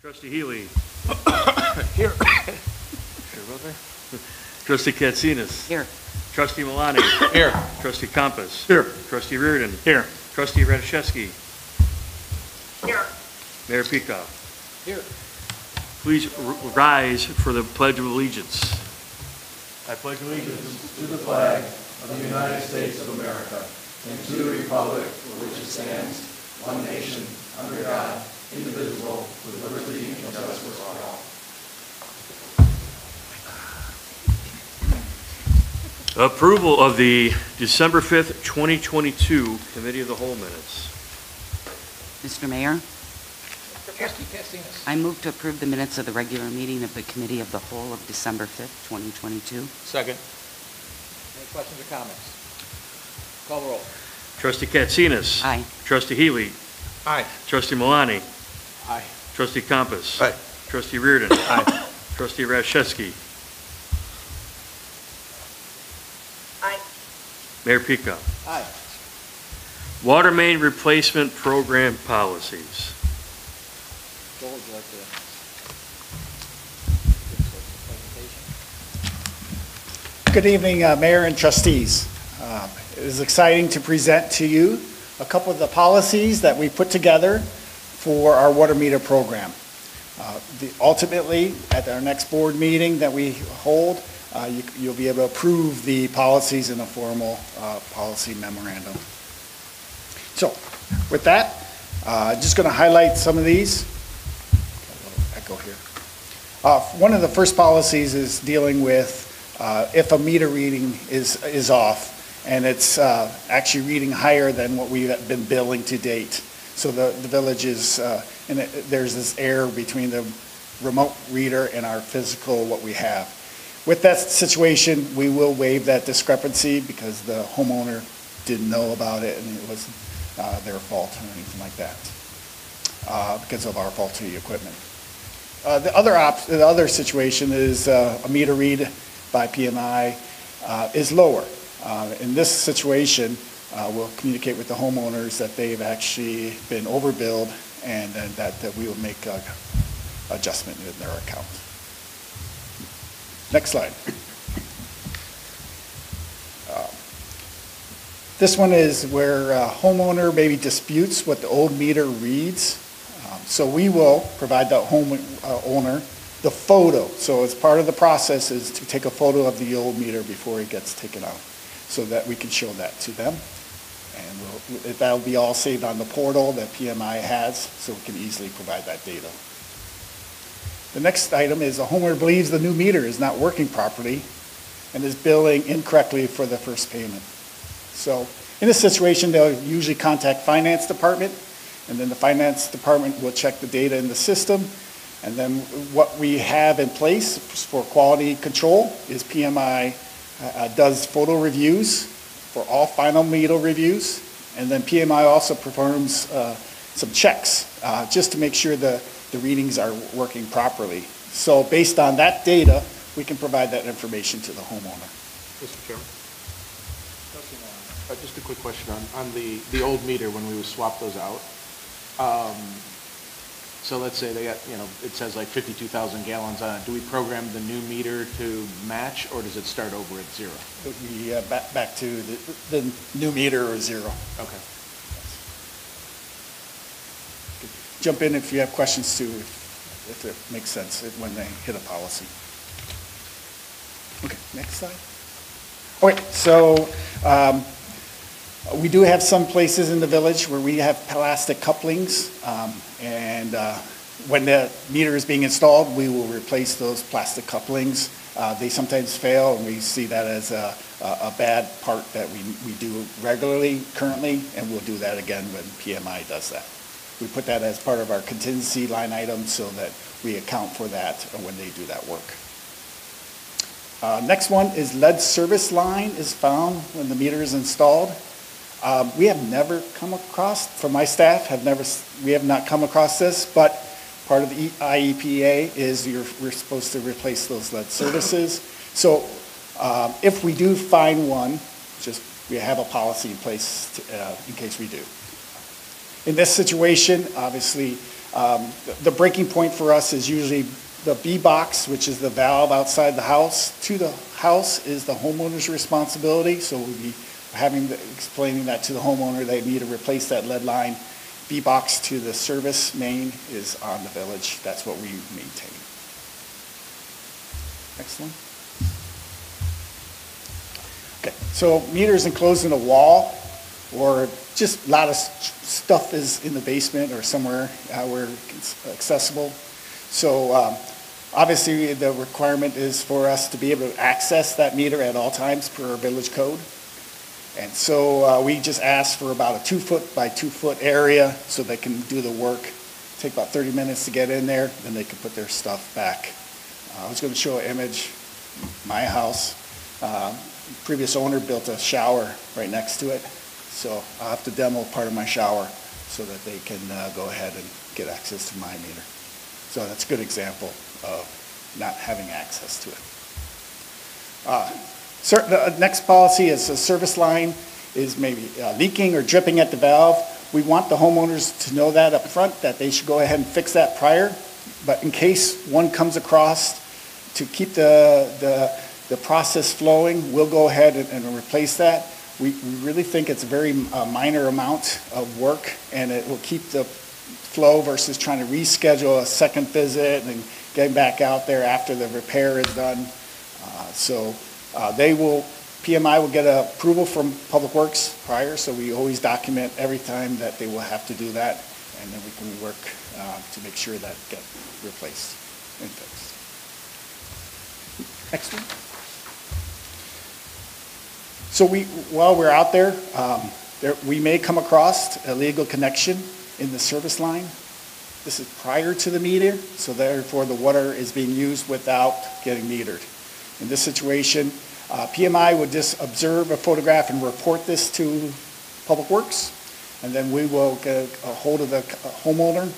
Trustee Healy. Here. Trustee Katsinas. Here. Trustee Malani. Here. Trustee Compass. Here. Trustee Reardon. Here. Trustee Radiszewski. Here. Mayor Peacock. Here. Please rise for the Pledge of Allegiance. I pledge allegiance to the flag of the United States of America and to the republic for which it stands, one nation, under God, indivisible, with liberty and justice for all. Approval of the December 5th, 2022 Committee of the Whole minutes. Mr. Mayor, Trustee Katsinas. I move to approve the minutes of the regular meeting of the Committee of the Whole of December 5th, 2022. Second. Any questions or comments? Call the roll. Trustee Katsinas. Aye. Trustee Healy. Aye. Trustee Malani. Aye. Trustee Compass. Aye. Trustee Reardon. Aye. Trustee Radiszewski. Aye. Mayor Peacock. Aye. Water main replacement program policies. Joel, would you like to give us a presentation? Good evening, Mayor and trustees. It is exciting to present to you a couple of the policies that we put together for our water meter program. Ultimately, at our next board meeting that we hold, you'll be able to approve the policies in a formal policy memorandum. So, with that, just going to highlight some of these. Echo here. One of the first policies is dealing with if a meter reading is off and it's actually reading higher than what we've been billing to date. So the village is, there's this error between the remote reader and our physical, what we have. With that situation, we will waive that discrepancy because the homeowner didn't know about it and it wasn't their fault or anything like that because of our faulty equipment. The other situation is a meter read by PMI is lower. In this situation, we'll communicate with the homeowners that they've actually been overbilled and that we will make an adjustment in their account. Next slide. This one is where a homeowner maybe disputes what the old meter reads. So we will provide the homeowner the photo. So as part of the process is to take a photo of the old meter before it gets taken out so that we can show that to them. And that'll be all saved on the portal that PMI has so we can easily provide that data. The next item is a homeowner believes the new meter is not working properly and is billing incorrectly for the first payment. So in this situation, they'll usually contact finance department, and then the finance department will check the data in the system. And then what we have in place for quality control is PMI does photo reviews for all final meter reviews. And then PMI also performs some checks just to make sure the readings are working properly. So based on that data, we can provide that information to the homeowner. Mr. Chairman. Just a quick question on the old meter when we would swap those out. So let's say they got, it says like 52,000 gallons on it. Do we program the new meter to match, or does it start over at zero? It would be back to the new meter or zero. Okay. Jump in if you have questions too, if it makes sense when they hit a policy. Okay, next slide. Okay, so we do have some places in the village where we have plastic couplings, and when the meter is being installed, we will replace those plastic couplings. They sometimes fail, and we see that as a bad part that we do regularly currently, and we'll do that again when PMI does that. We put that as part of our contingency line item so that we account for that when they do that work. Next one is lead service line is found when the meter is installed. We have never come across, from my staff, we have not come across this, but part of the IEPA is we're supposed to replace those lead services. So if we do find one, we have a policy in place in case we do. In this situation, obviously, The breaking point for us is usually the B box, which is the valve outside the house. To the house is the homeowner's responsibility, so we'll be explaining that to the homeowner. They need to replace that lead line. B box to the service main is on the village. That's what we maintain. Next one. Okay, so meters enclosed in a wall, or just a lot of stuff is in the basement or somewhere where it's accessible. So obviously the requirement is for us to be able to access that meter at all times per our village code. And so we just ask for about a 2-foot by 2-foot area so they can do the work. Take about 30 minutes to get in there, then they can put their stuff back. I was going to show an image, my house. Previous owner built a shower right next to it, so I'll have to demo part of my shower so that they can go ahead and get access to my meter. So that's a good example of not having access to it. The next policy is a service line is maybe leaking or dripping at the valve. We want the homeowners to know that up front, that they should go ahead and fix that prior. But in case one comes across, to keep the process flowing, we'll go ahead and replace that. We really think it's a very minor amount of work, and it will keep the flow versus trying to reschedule a second visit and getting back out there after the repair is done. PMI will get approval from Public Works prior, so we always document every time that they will have to do that, and then we can work to make sure that gets replaced and fixed. Next one. So while we're out there, we may come across a illegal connection in the service line. This is prior to the meter, so therefore the water is being used without getting metered. In this situation, PMI would just observe a photograph and report this to Public Works, and then we will get a hold of the homeowner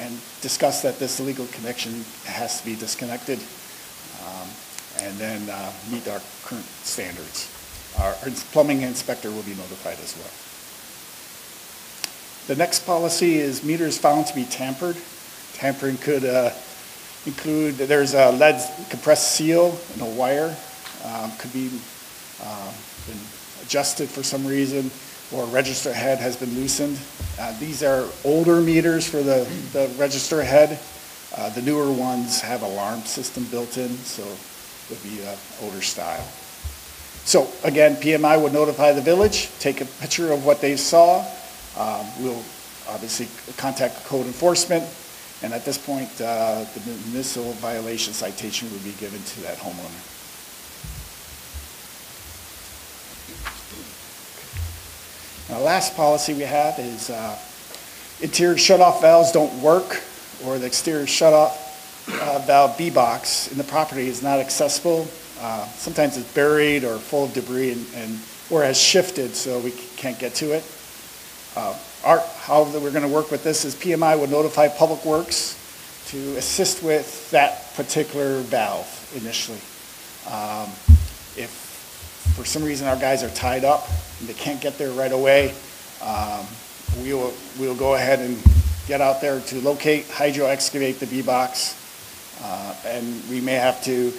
and discuss that this illegal connection has to be disconnected, and then meet our current standards. Our plumbing inspector will be notified as well. The next policy is meters found to be tampered. Tampering could include, there's a lead compressed seal and a wire could be been adjusted for some reason, or a register head has been loosened. These are older meters for the register head. The newer ones have alarm system built in, so it would be older style. So again, PMI would notify the village, take a picture of what they saw. We'll obviously contact code enforcement, and at this point, the municipal violation citation would be given to that homeowner. Now, the last policy we have is interior shutoff valves don't work, or the exterior shutoff valve B-box in the property is not accessible. Sometimes it's buried or full of debris or has shifted, so we can't get to it. How we're going to work with this is PMI would notify Public Works to assist with that particular valve initially. If for some reason our guys are tied up and they can't get there right away, we'll go ahead and get out there to locate, hydro excavate the B-box, and we may have to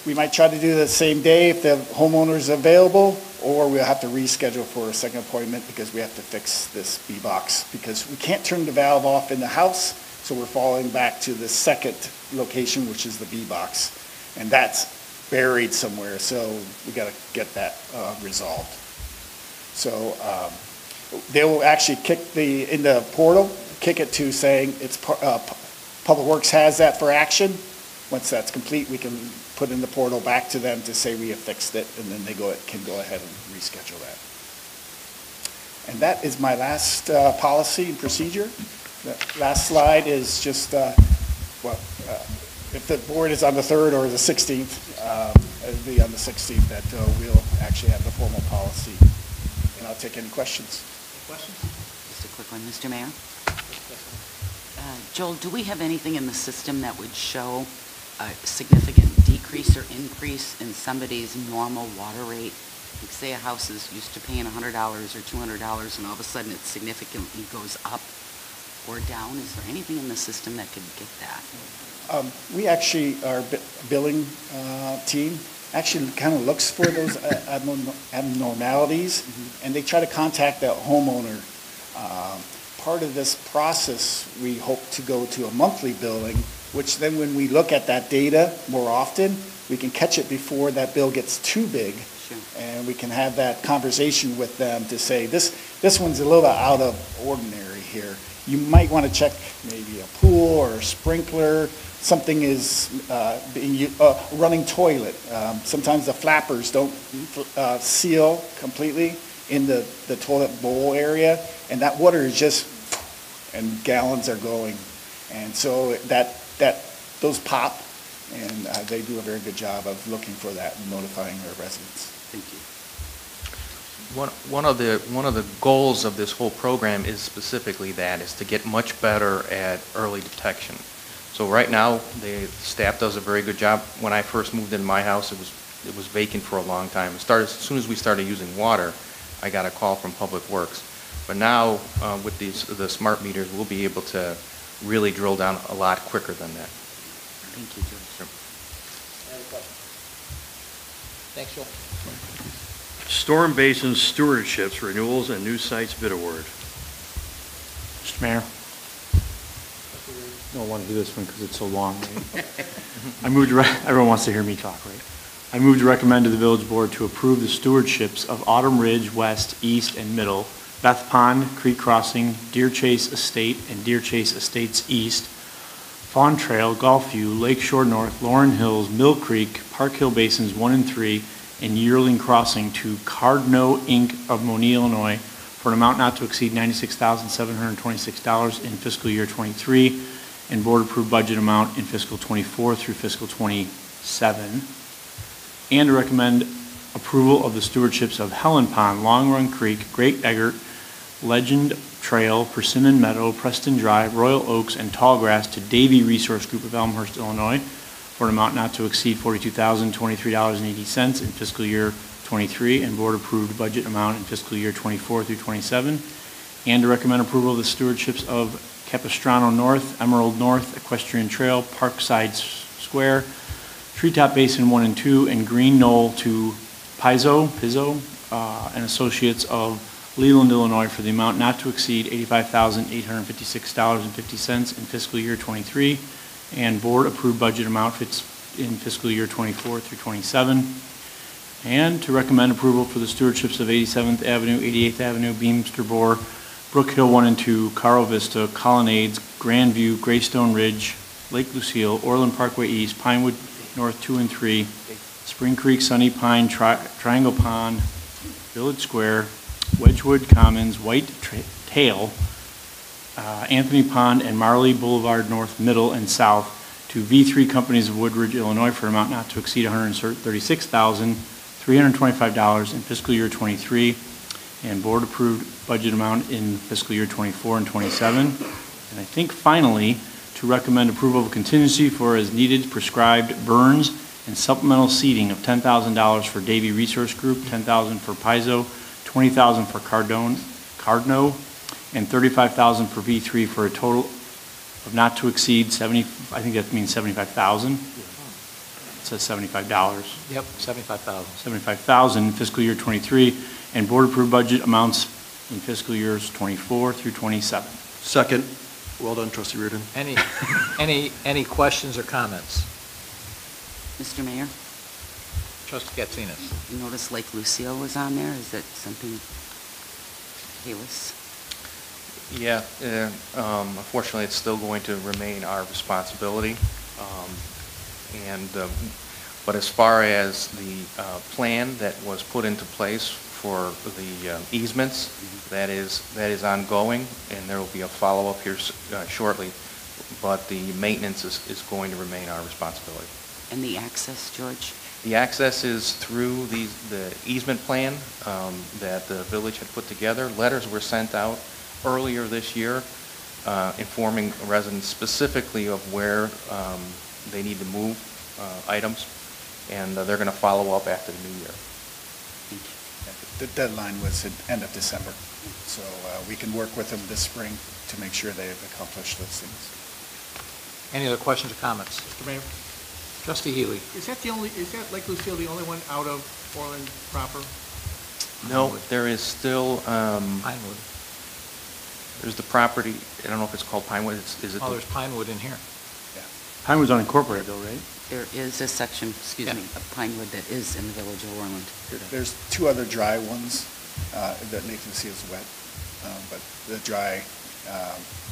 we might try to do the same day if the homeowner is available, or we'll have to reschedule for a second appointment because we have to fix this B-box, because we can't turn the valve off in the house, so we're falling back to the second location, which is the B-box, and that's buried somewhere, so we got to get that resolved. So they will actually kick in the portal, kick it to saying it's Public Works has that for action. Once that's complete, we can put in the portal back to them to say we have fixed it, and then they can go ahead and reschedule that. And that is my last policy and procedure. The last slide is just, if the board is on the 3rd or the 16th, it'll be on the 16th that we'll actually have the formal policy. And I'll take any questions. Questions? Just a quick one, Mr. Mayor. Joel, do we have anything in the system that would show a significant decrease or increase in somebody's normal water rate? Like say a house is used to paying $100 or $200 and all of a sudden it significantly goes up, or down? Is there anything in the system that could get that? We actually, our billing team actually kind of looks for those abnormalities, and they try to contact the homeowner. Part of this process, we hope to go to a monthly billing, which then when we look at that data more often, we can catch it before that bill gets too big. Sure. And we can have that conversation with them to say, this one's a little bit out of ordinary here. You might want to check maybe a pool or a sprinkler. Something is running toilet. Sometimes the flappers don't seal completely in the toilet bowl area, and that water is just, and gallons are going. And so those pop, and they do a very good job of looking for that and notifying their residents. Thank you. One of the goals of this whole program is specifically that, is to get much better at early detection. So right now, the staff does a very good job. When I first moved into my house, it was vacant for a long time. As soon as we started using water, I got a call from Public Works. But now, with the smart meters, we'll be able to really drill down a lot quicker than that. Thank you, George. Any other questions? Thanks, Joel. Storm Basin Stewardships Renewals and New Sites Bid Award. Mr. Mayor? I don't want to do this one because it's so long, right? Everyone wants to hear me talk, right? I move to recommend to the village board to approve the stewardships of Autumn Ridge West, East, and Middle, Beth Pond, Creek Crossing, Deer Chase Estate, and Deer Chase Estates East, Fawn Trail, Gulfview, Lake Shore North, Lauren Hills, Mill Creek, Park Hill Basins 1 and 3, and Yearling Crossing to Cardno Inc. of Monier, Illinois, for an amount not to exceed $96,726 in fiscal year 23, and board-approved budget amount in fiscal 24 through fiscal 27, and to recommend approval of the stewardships of Helen Pond, Long Run Creek, Great Eggert, Legend Trail, Persimmon Meadow, Preston Drive, Royal Oaks, and Tallgrass to Davy Resource Group of Elmhurst, Illinois, for an amount not to exceed $42,023.80 in fiscal year 23, and board-approved budget amount in fiscal year 24 through 27, and to recommend approval of the stewardships of Capistrano North, Emerald North, Equestrian Trail, Parkside Square, Treetop Basin 1 and 2, and Green Knoll to Pizzo and Associates of Leland, Illinois, for the amount not to exceed $85,856.50 in fiscal year 23, and board-approved budget amount in fiscal year 24 through 27, and to recommend approval for the stewardships of 87th Avenue, 88th Avenue, Beamster Bore, Brook Hill 1 and 2, Caro Vista, Colonnades, Grandview, Greystone Ridge, Lake Lucille, Orland Parkway East, Pinewood North 2 and 3, Spring Creek, Sunny Pine, Triangle Pond, Village Square, Wedgewood Commons, White Tail, Anthony Pond, and Marley Boulevard North, Middle, and South to V3 Companies of Woodridge, Illinois, for an amount not to exceed $136,325 in fiscal year 23, and board-approved budget amount in fiscal year 24 and 27. And I think finally, to recommend approval of a contingency for as needed prescribed burns and supplemental seating of $10,000 for Davy Resource Group, $10,000 for Pizzo, $20,000 for Cardno, and $35,000 for V3, for a total of not to exceed I think that means $75,000. It says $75. Yep, $75,000. $75,000 in fiscal year 23, and board-approved budget amounts in fiscal years 24 through 27. Second. Well done, trustee Reardon. Any questions or comments? Mr. Mayor, Trustee Katsinas. you noticed Lake Lucille was on there. Is that something, Kalis? Yeah, unfortunately, it's still going to remain our responsibility. But as far as the plan that was put into place for the easements, that is ongoing, and there will be a follow-up here shortly. But the maintenance is going to remain our responsibility. And the access, George? The access is through the easement plan that the village had put together. Letters were sent out earlier this year informing residents specifically of where they need to move items, and they're going to follow up after the new year. Thank you. The deadline was at end of December. So we can work with them this spring to make sure they've accomplished those things. Any other questions or comments? Mr. Mayor, Trustee Healy? is that Lake Lucille the only one out of Orland proper? No, there is still, Pinewood. there's the property, I don't know if it's called Pinewood, is it? Oh, there's Pinewood in here. Pinewood's unincorporated though, right? There is a section, excuse Yeah. me, of Pinewood that is in the village of Orland. There's two other dry ones that Lake Lucille is wet, but the dry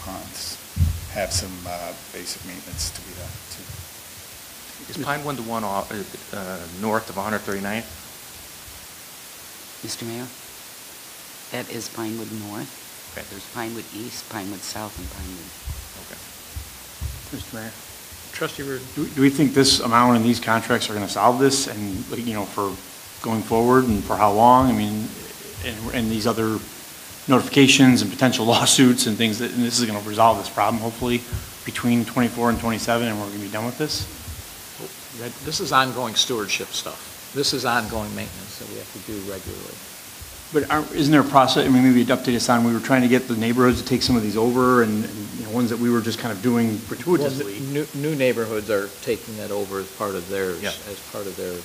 ponds have some basic maintenance to be done too. Is Pinewood the one north of 139th? Mr. Mayor, that is Pinewood North. Okay. There's Pinewood East, Pinewood South, and Pinewood. Okay. Mr. Mayor? Trustee Reardon? Do we think this amount and these contracts are going to solve this and, like, you know, for going forward and for how long? I mean, and these other notifications and potential lawsuits and things and this is going to resolve this problem hopefully between 24 and 27 and we're going to be done with this? This is ongoing stewardship stuff. This is ongoing maintenance that we have to do regularly. But isn't there a process, I mean, maybe you'd update us on, we were trying to get the neighborhoods to take some of these over and you know, ones that we were just kind of doing gratuitously. Well, new neighborhoods are taking that over as part of theirs, Yeah. as part of their,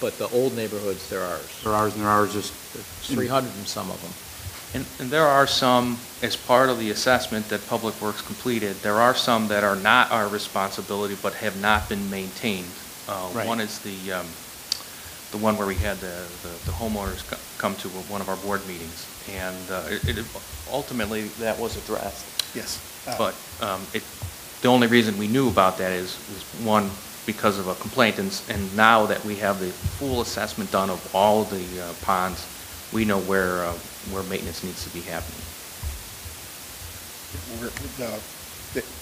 but the old neighborhoods, they're ours. They're ours and they're ours just. 300 and some of them. And there are some, as part of the assessment that Public Works completed, there are some that are not our responsibility but have not been maintained. Right. One is the one where we had the homeowners come to one of our board meetings, and ultimately that was addressed. Yes. But the only reason we knew about that is one, because of a complaint, and now that we have the full assessment done of all the ponds, we know where maintenance needs to be happening.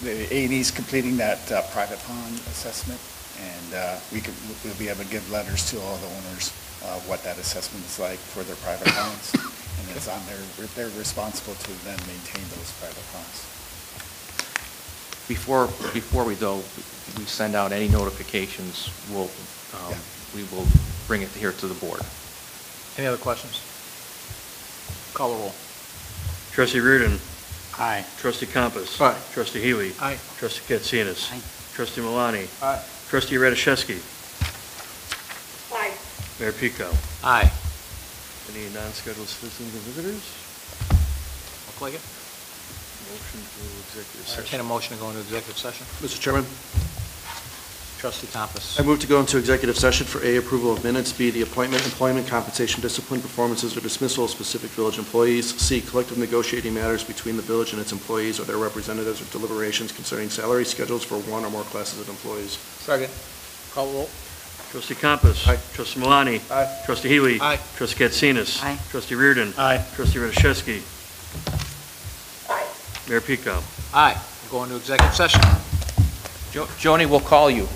The A&E's completing that private pond assessment, and we'll be able to give letters to all the owners what that assessment is like for their private ponds, and it's on they're responsible to then maintain those private ponds. Before we send out any notifications, we will bring it here to the board. Any other questions? Call the roll. Trustee Reardon. Aye. Trustee Compass. Aye. Trustee Healy. Aye. Trustee Katsinas. Aye. Trustee Malani. Aye. Trustee Radiszewski. Aye. Mayor Pico. Aye. Any non-scheduled citizens and visitors? Look like it. Motion to executive Entertain session. a motion to go into executive session. Mr. Chairman, Trustee Compass. I move to go into executive session for A, approval of minutes, B, the appointment, employment, compensation, discipline, performances, or dismissal of specific village employees, C, collective negotiating matters between the village and its employees or their representatives or deliberations concerning salary schedules for one or more classes of employees. Second. Call the roll. Trustee Compass. Aye. Trustee Malani. Aye. Trustee Healy. Aye. Trustee Katsinas. Aye. Trustee Reardon. Aye. Trustee Radiszewski. Aye. Mayor Pico. Aye. We'll go into executive session. Joni will call you.